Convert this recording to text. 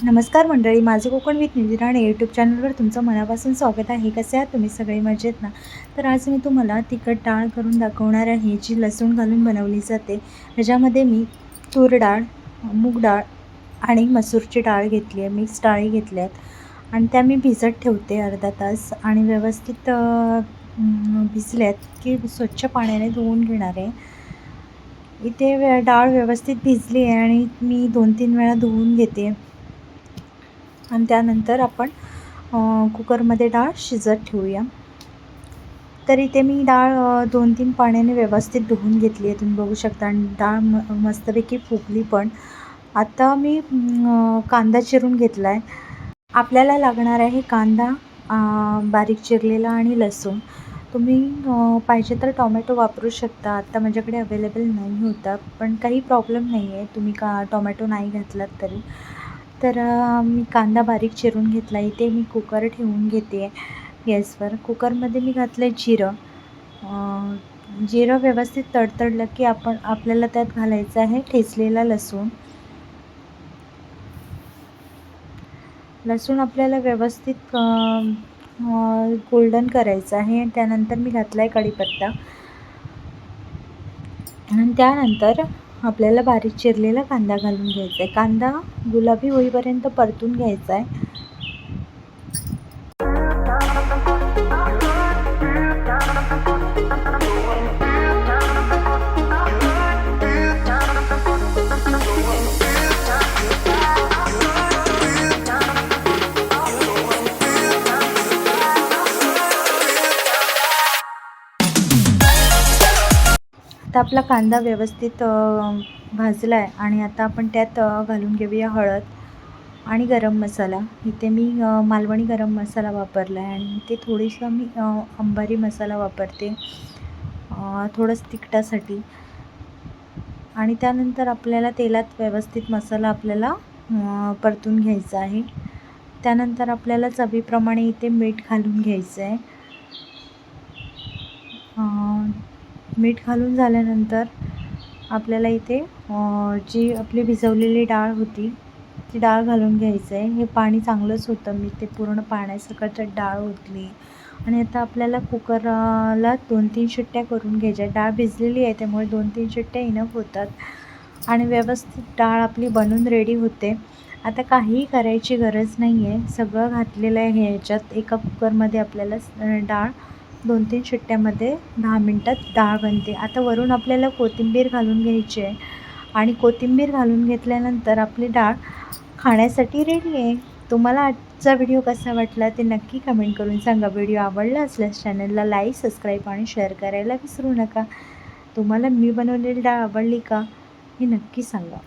नमस्कार मंडळी, माझं Konkan with Nidhi Rane YouTube चॅनलवर तुमचं मनापासून स्वागत आहे. कसे आहात तुम्ही सगळे? मजेत ना? तर आज मी तुम्हाला तिखट डाळ करून दाखवणार आहे, जी लसूण घालून बनवली जाते. त्याच्यामध्ये मी तूर डाळ, मूग डाळ आणि मसूरची डाळ घेतली आहे, मिक्स डाळी घेतल्या आहेत आणि त्या मी भिजत ठेवते अर्धा तास आणि व्यवस्थित भिजल्यात की स्वच्छ पाण्याने धुवून घेणार आहे. इथे डाळ व्यवस्थित भिजली आहे आणि मी 2-3 वेळा धुवून घेते आणि त्यानंतर आपण कुकरमध्ये डाळ शिजत ठेवूया. तर इथे मी डाळ 2-3 पाण्याने व्यवस्थित धुवून घेतली आहे, तुम्ही बघू शकता. आणि डाळ मस्तपैकी फुगली पण. आता मी कांदा चिरून घेतला आहे. आपल्याला लागणार आहे कांदा बारीक चिरलेला आणि लसूण. तुम्ही पाहिजे तर टोमॅटो वापरू शकता. आत्ता माझ्याकडे अवेलेबल नाही होता, पण काही प्रॉब्लेम नाही आहे तुम्ही टोमॅटो नाही घातलात तरी. तर मी कांदा बारीक चिरून घेतला. इथे मी कुकर ठेवून घेते आहे गॅसवर. कुकरमध्ये मी घातलं आहे जिरं. जिरं व्यवस्थित तडतडलं की आपल्याला त्यात घालायचं आहे ठेचलेला लसूण. लसूण आपल्याला व्यवस्थित गोल्डन करायचं आहे. त्यानंतर मी घातला आहे कढीपत्ता आणि त्यानंतर आपल्याला बारीक चिरलेला कांदा घालून घ्यायचा आहे. कांदा गुलाबी होईपर्यंत परतून घ्यायचा आहे. आता आपला कांदा व्यवस्थित भाजला आहे आणि आता आपण त्यात घालून घेऊया हळद आणि गरम मसाला. इथे मी मालवणी गरम मसाला वापरला आहे आणि इथे थोडीसं मी अंबारी मसाला वापरते थोडंसं तिखटासाठी. आणि त्यानंतर आपल्याला तेलात व्यवस्थित मसाला आपल्याला परतून घ्यायचा आहे. त्यानंतर आपल्याला चवीप्रमाणे इथे मीठ घालून घ्यायचं आहे. मीठ घालून झाल्यानंतर आपल्याला इथे जी आपली भिजवलेली डाळ होती ती डाळ घालून घ्यायचं आहे. हे पाणी चांगलंच होतं, मी ते पूर्ण पाण्यासकट डाळ ओतली. आणि आता आपल्याला कुकरला 2-3 शिट्ट्या करून घ्यायच्या. डाळ भिजलेली आहे त्यामुळे 2-3 शिट्ट्या इनफ होतात आणि व्यवस्थित डाळ आपली बनून रेडी होते. आता काहीही करायची गरज नाही आहे, सगळं घातलेलं आहे ह्याच्यात. एका कुकरमध्ये आपल्याला डाळ 2-3 शिट्ट्यामध्ये 10 मिनटात डाळ बनते. आता वरून आपल्याला कोथिंबीर घालून घ्यायची आहे आणि कोथिंबीर घालून घेतल्यानंतर आपली डाळ खाण्यासाठी रेडी आहे. तुम्हाला आजचा व्हिडिओ कसा वाटला ते नक्की कमेंट करून सांगा. व्हिडिओ आवडला असल्यास चॅनलला लाईक, सबस्क्राईब आणि शेअर करायला विसरू नका. तुम्हाला मी बनवलेली डाळ आवडली का हे नक्की सांगा.